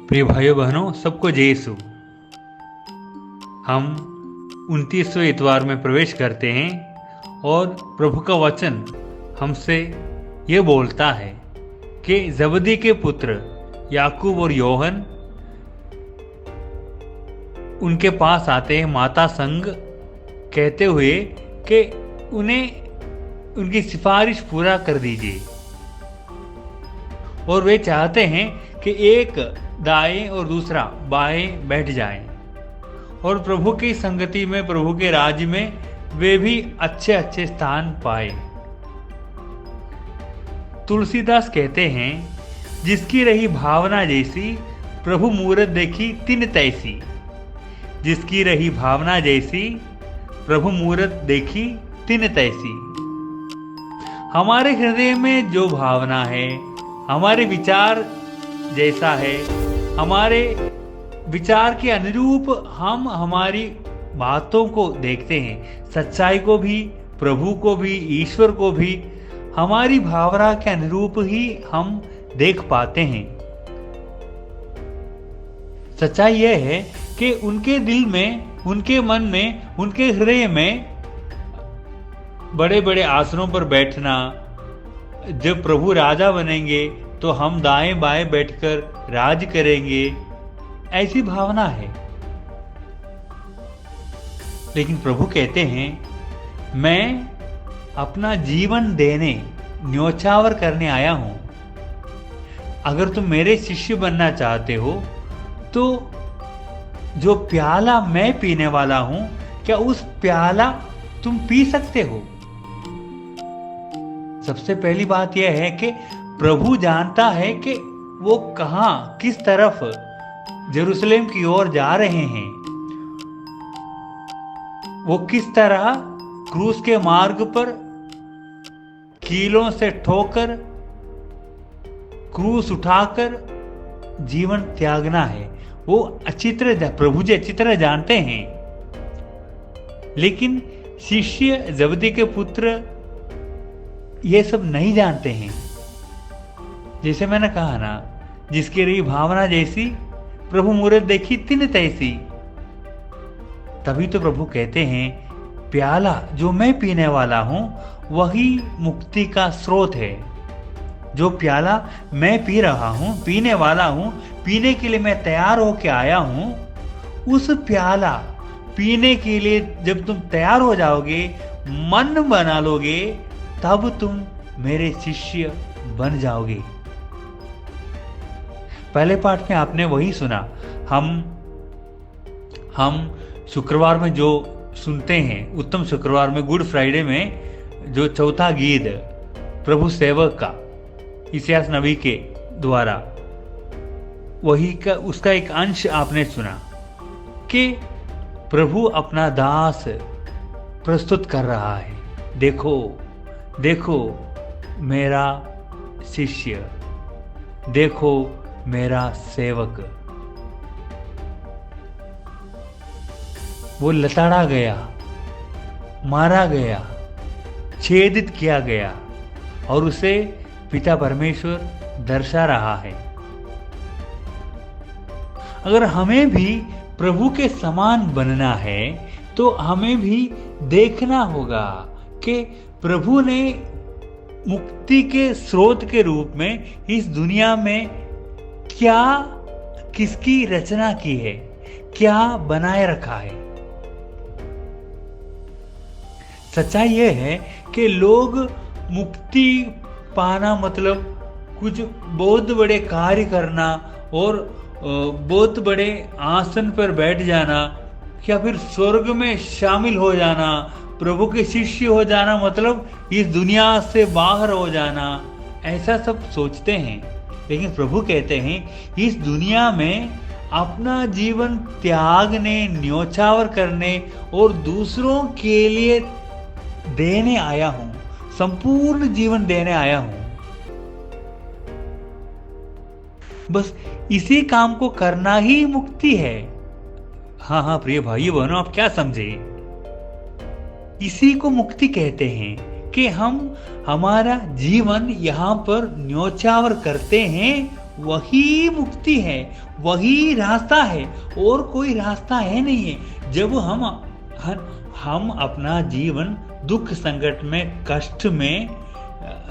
प्रिय भाइयों बहनों, सबको जय यीशु। हम 29वें इतवार में प्रवेश करते हैं और प्रभु का वचन हमसे ये बोलता है कि जबदी के पुत्र याकूब और योहन उनके पास आते हैं माता संग, कहते हुए कि उन्हें उनकी सिफारिश पूरा कर दीजिए। और वे चाहते हैं कि एक दाएं और दूसरा बाएं बैठ जाएं और प्रभु की संगति में, प्रभु के राज्य में वे भी अच्छे अच्छे स्थान पाए। तुलसीदास कहते हैं, जिसकी रही भावना जैसी प्रभु मूरत देखी तिन तैसी। जिसकी रही भावना जैसी प्रभु मूरत देखी तिन तैसी। हमारे हृदय में जो भावना है, हमारे विचार जैसा है, हमारे विचार के अनुरूप हम हमारी बातों को देखते हैं। सच्चाई को भी, प्रभु को भी, ईश्वर को भी हमारी भावना के अनुरूप ही हम देख पाते हैं। सच्चाई यह है कि उनके दिल में, उनके मन में, उनके हृदय में बड़े बड़े आसनों पर बैठना, जब प्रभु राजा बनेंगे तो हम दाएं बाएं बैठकर राज करेंगे, ऐसी भावना है। लेकिन प्रभु कहते हैं, मैं अपना जीवन देने, न्योछावर करने आया हूं। अगर तुम मेरे शिष्य बनना चाहते हो तो जो प्याला मैं पीने वाला हूं, क्या उस प्याला तुम पी सकते हो? सबसे पहली बात यह है कि प्रभु जानता है कि वो कहां, किस तरफ यरूशलेम की ओर जा रहे हैं। वो किस तरह क्रूस के मार्ग पर कीलों से ठोकर, क्रूस उठाकर जीवन त्यागना है। वो अच्छी तरह, प्रभु जी अच्छी तरह जानते हैं। लेकिन शिष्य, जबदी के पुत्र ये सब नहीं जानते हैं। जैसे मैंने कहा ना, जिसकी रही भावना जैसी प्रभु मूरत देखी तिन तैसी। तभी तो प्रभु कहते हैं, प्याला जो मैं पीने वाला हूं वही मुक्ति का स्रोत है। जो प्याला मैं पी रहा हूं, पीने वाला हूं, पीने के लिए मैं तैयार होके आया हूं, उस प्याला पीने के लिए जब तुम तैयार हो जाओगे, मन बना लोगे, तब तुम मेरे शिष्य बन जाओगे। पहले पाठ में आपने वही सुना। हम शुक्रवार में जो सुनते हैं, उत्तम शुक्रवार में, गुड फ्राइडे में जो चौथा गीत प्रभु सेवक का इसायाह नबी के द्वारा, वही का उसका एक अंश आपने सुना कि प्रभु अपना दास प्रस्तुत कर रहा है। देखो देखो मेरा शिष्य, देखो मेरा सेवक। वो लताड़ा गया, मारा गया, छेदित किया गया और उसे पिता परमेश्वर दर्शा रहा है। अगर हमें भी प्रभु के समान बनना है तो हमें भी देखना होगा कि प्रभु ने मुक्ति के स्रोत के रूप में इस दुनिया में क्या, किसकी रचना की है, क्या बनाए रखा है। सच्चाई यह है कि लोग मुक्ति पाना मतलब कुछ बहुत बड़े कार्य करना और बहुत बड़े आसन पर बैठ जाना, या फिर स्वर्ग में शामिल हो जाना, प्रभु के शिष्य हो जाना, मतलब इस दुनिया से बाहर हो जाना, ऐसा सब सोचते हैं। लेकिन प्रभु कहते हैं, इस दुनिया में अपना जीवन त्यागने, न्योछावर करने और दूसरों के लिए देने आया हूं, संपूर्ण जीवन देने आया हूं। बस इसी काम को करना ही मुक्ति है। हाँ प्रिय भाइयों बहनों, आप क्या समझे? इसी को मुक्ति कहते हैं कि हम हमारा जीवन यहाँ पर न्योछावर करते हैं वही मुक्ति है, वही रास्ता है, और कोई रास्ता है नहीं है। जब हम अपना जीवन दुख संकट में, कष्ट में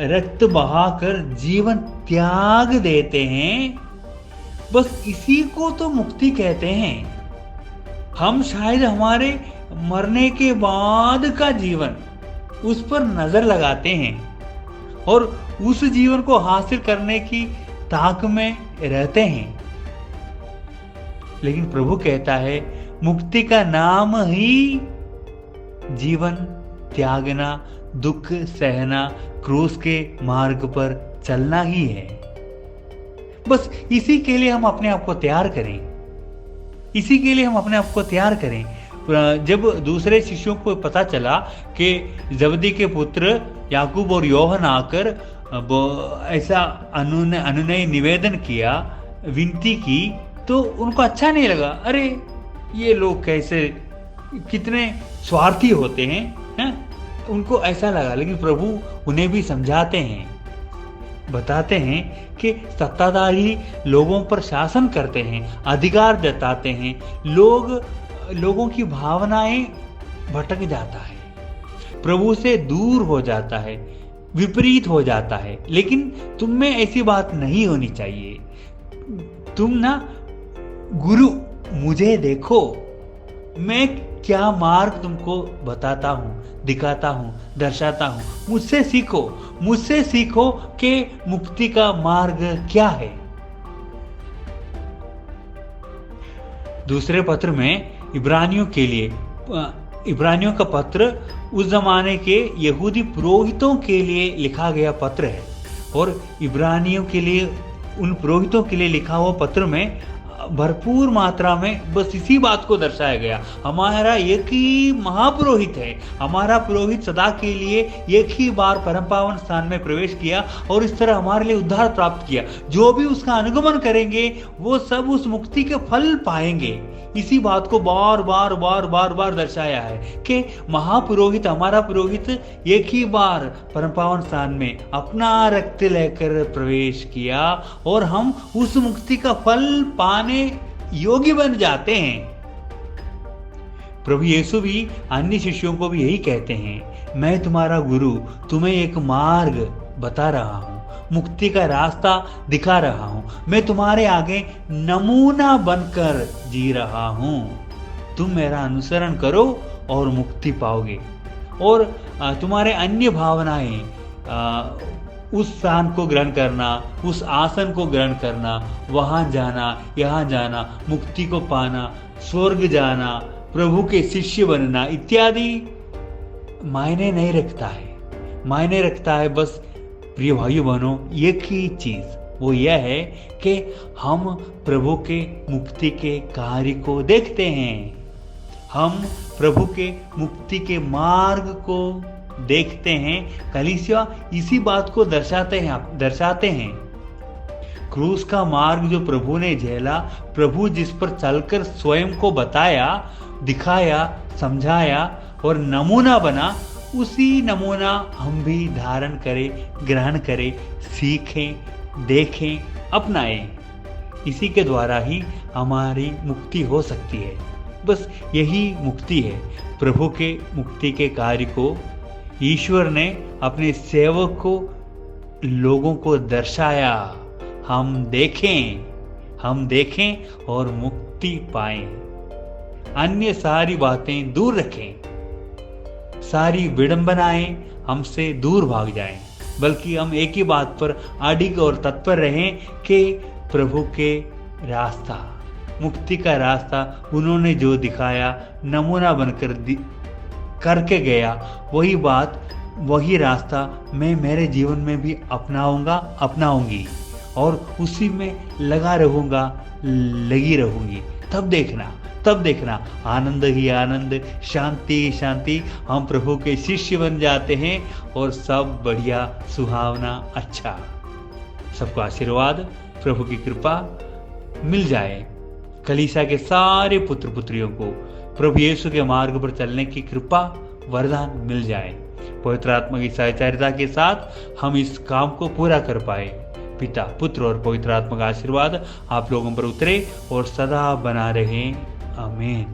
रक्त बहाकर जीवन त्याग देते हैं, बस इसी को तो मुक्ति कहते हैं। हम शायद हमारे मरने के बाद का जीवन उस पर नजर लगाते हैं और उस जीवन को हासिल करने की ताक में रहते हैं, लेकिन प्रभु कहता है मुक्ति का नाम ही जीवन त्यागना, दुख सहना, क्रूस के मार्ग पर चलना ही है। बस इसी के लिए हम अपने आप को तैयार करें, इसी के लिए हम अपने आप को तैयार करें। जब दूसरे शिष्यों को पता चला कि जबदी के पुत्र याकूब और योहन आकर ऐसा अनुनय निवेदन किया, विनती की, तो उनको अच्छा नहीं लगा। अरे ये लोग कैसे, कितने स्वार्थी होते हैं, उनको ऐसा लगा। लेकिन प्रभु उन्हें भी समझाते हैं, बताते हैं कि सत्ताधारी लोगों पर शासन करते हैं, अधिकार जताते हैं, लोगों की भावनाएं भटक जाता है, प्रभु से दूर हो जाता है, विपरीत हो जाता है। लेकिन तुम में ऐसी बात नहीं होनी चाहिए। तुम ना, गुरु मुझे देखो, मैं क्या मार्ग तुमको बताता हूं, दिखाता हूं, दर्शाता हूं, मुझसे सीखो कि मुक्ति का मार्ग क्या है। दूसरे पत्र में इब्रानियों का पत्र उस जमाने के यहूदी पुरोहितों के लिए लिखा गया पत्र है, और इब्रानियों के लिए, उन पुरोहितों के लिए लिखा हुआ पत्र में भरपूर मात्रा में बस इसी बात को दर्शाया गया। हमारा एक ही महापुरोहित है, हमारा पुरोहित सदा के लिए एक ही बार परम पावन स्थान में प्रवेश किया और इस तरह हमारे लिए उद्धार प्राप्त किया। जो भी उसका अनुगमन करेंगे वो सब उस मुक्ति के फल पाएंगे। इसी बात को बार बार दर्शाया है कि महापुरोहित, हमारा पुरोहित एक ही बार परम पावन स्थान में अपना रक्त लेकर प्रवेश किया और हम उस मुक्ति का फल पाने योग्य बन जाते हैं। प्रभु यीशु भी अन्य शिष्यों को भी यही कहते हैं, मैं तुम्हारा गुरु तुम्हें एक मार्ग बता रहा हूं, मुक्ति का रास्ता दिखा रहा हूं, मैं तुम्हारे आगे नमूना बनकर जी रहा हूं। तुम मेरा अनुसरण करो और मुक्ति पाओगे। और तुम्हारे अन्य भावनाएं, उस स्थान को ग्रहण करना, उस आसन को ग्रहण करना, वहां जाना, यहाँ जाना, मुक्ति को पाना, स्वर्ग जाना, प्रभु के शिष्य बनना इत्यादि मायने नहीं रखता है। मायने रखता है बस, प्रिय भाइयों बहनों, एक ही चीज, वो यह है कि हम प्रभु के मुक्ति के कार्य को देखते हैं, हम प्रभु के मुक्ति के मार्ग को देखते हैं। कलीसिया इसी बात को दर्शाते हैं। क्रूस का मार्ग जो प्रभु ने झेला, प्रभु जिस पर चलकर स्वयं को बताया, दिखाया, समझाया और नमूना बना, उसी नमूना हम भी धारण करें, ग्रहण करें, सीखें, देखें, अपनाएं। इसी के द्वारा ही हमारी मुक्ति हो सकती है। बस यही मुक्ति है। प्रभु के मुक्ति के कार्य को ईश्वर ने अपने सेवक को, लोगों को दर्शाया। हम देखें और मुक्ति पाएं। अन्य सारी बातें दूर रखें, सारी विडंबनाएं हमसे दूर भाग जाएं, बल्कि हम एक ही बात पर अडिग और तत्पर रहें कि प्रभु के रास्ता, मुक्ति का रास्ता उन्होंने जो दिखाया, नमूना बनकर करके गया, वही बात, वही रास्ता मैं मेरे जीवन में भी अपनाऊंगी और उसी में लगा रहूंगा, लगी रहूंगी। तब देखना आनंद ही आनंद, शांति शांति, हम प्रभु के शिष्य बन जाते हैं और सब बढ़िया, सुहावना, अच्छा। सबको आशीर्वाद, प्रभु की कृपा मिल जाए। कलीसिया के सारे पुत्र पुत्रियों को प्रभु यीशु के मार्ग पर चलने की कृपा, वरदान मिल जाए। पवित्र आत्मा की सहचारिता के साथ हम इस काम को पूरा कर पाए। पिता, पुत्र और पवित्र आत्मा का आशीर्वाद आप लोगों पर उतरे और सदा बना रहे। आमीन।